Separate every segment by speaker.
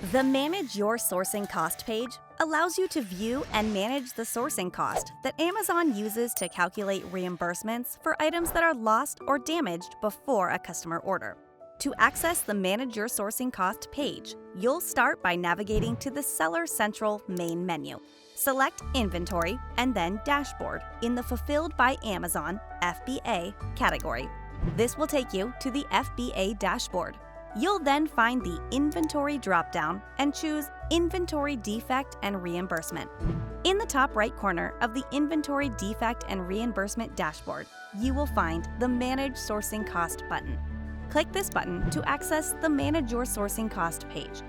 Speaker 1: The Manage Your Sourcing Cost page allows you to view and manage the sourcing cost that Amazon uses to calculate reimbursements for items that are lost or damaged before a customer order. To access the Manage Your Sourcing Cost page, you'll start by navigating to the Seller Central main menu. Select Inventory and then Dashboard in the Fulfilled by Amazon (FBA) category. This will take you to the FBA dashboard. You'll then find the Inventory dropdown and choose Inventory Defect and Reimbursement. In the top right corner of the Inventory Defect and Reimbursement dashboard, you will find the Manage Sourcing Cost button. Click this button to access the Manage Your Sourcing Cost page.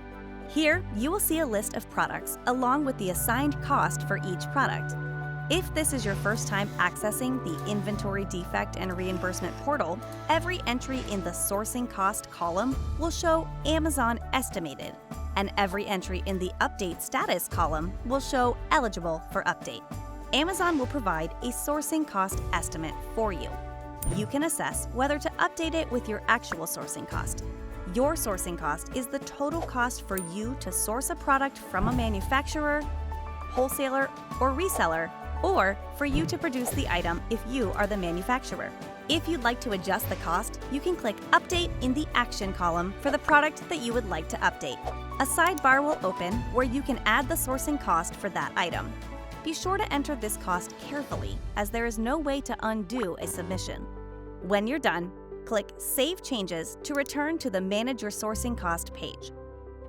Speaker 1: Here, you will see a list of products along with the assigned cost for each product. If this is your first time accessing the Inventory Defect and Reimbursement portal, every entry in the Sourcing Cost column will show Amazon Estimated, and every entry in the Update Status column will show Eligible for Update. Amazon will provide a sourcing cost estimate for you. You can assess whether to update it with your actual sourcing cost. Your sourcing cost is the total cost for you to source a product from a manufacturer, wholesaler, or reseller, or for you to produce the item if you are the manufacturer. If you'd like to adjust the cost, you can click Update in the Action column for the product that you would like to update. A sidebar will open where you can add the sourcing cost for that item. Be sure to enter this cost carefully, as there is no way to undo a submission. When you're done, click Save Changes to return to the Manage Your Sourcing Cost page.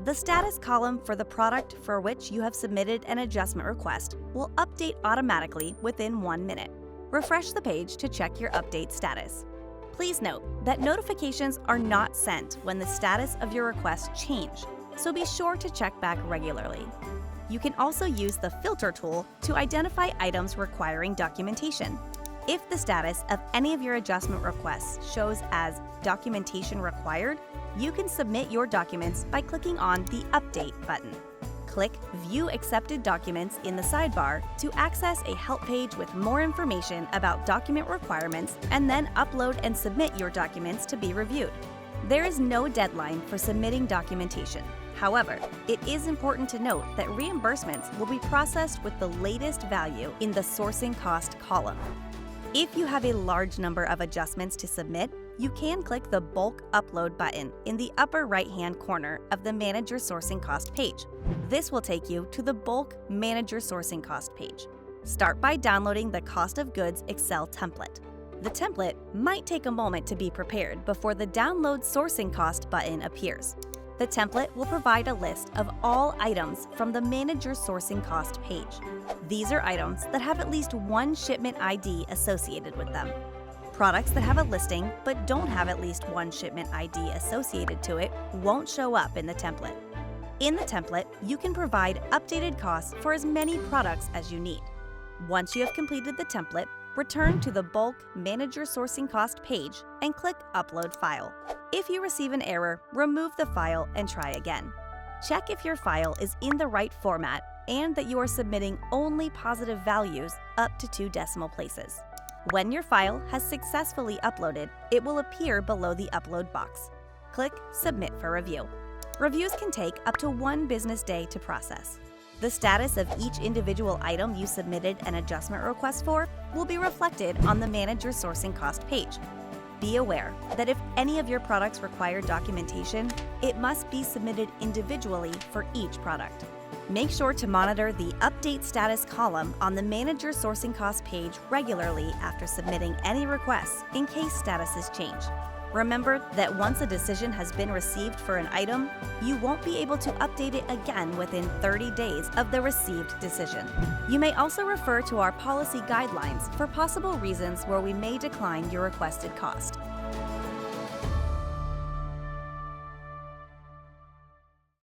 Speaker 1: The status column for the product for which you have submitted an adjustment request will update automatically within 1 minute. Refresh the page to check your update status. Please note that notifications are not sent when the status of your request change, so be sure to check back regularly. You can also use the Filter tool to identify items requiring documentation. If the status of any of your adjustment requests shows as Documentation Required, you can submit your documents by clicking on the Update button. Click View Accepted Documents in the sidebar to access a help page with more information about document requirements, and then upload and submit your documents to be reviewed. There is no deadline for submitting documentation. However, it is important to note that reimbursements will be processed with the latest value in the Sourcing Cost column. If you have a large number of adjustments to submit, you can click the Bulk Upload button in the upper right-hand corner of the Manage Your Sourcing Cost page. This will take you to the Bulk Manage Your Sourcing Cost page. Start by downloading the Cost of Goods Excel template. The template might take a moment to be prepared before the Download Sourcing Cost button appears. The template will provide a list of all items from the Manage Your Sourcing Cost page. These are items that have at least one shipment ID associated with them. Products that have a listing but don't have at least one shipment ID associated to it won't show up in the template. In the template, you can provide updated costs for as many products as you need. Once you have completed the template, return to the Bulk Manage Your Sourcing Cost page and click Upload File. If you receive an error, remove the file and try again. Check if your file is in the right format and that you are submitting only positive values up to 2 decimal places. When your file has successfully uploaded, it will appear below the upload box. Click Submit for review. Reviews can take up to 1 business day to process. The status of each individual item you submitted an adjustment request for will be reflected on the Manage Your Sourcing Cost page. Be aware that if any of your products require documentation, it must be submitted individually for each product. Make sure to monitor the Update Status column on the Manage Your Sourcing Cost page regularly after submitting any requests in case statuses change. Remember that once a decision has been received for an item, you won't be able to update it again within 30 days of the received decision. You may also refer to our policy guidelines for possible reasons where we may decline your requested cost.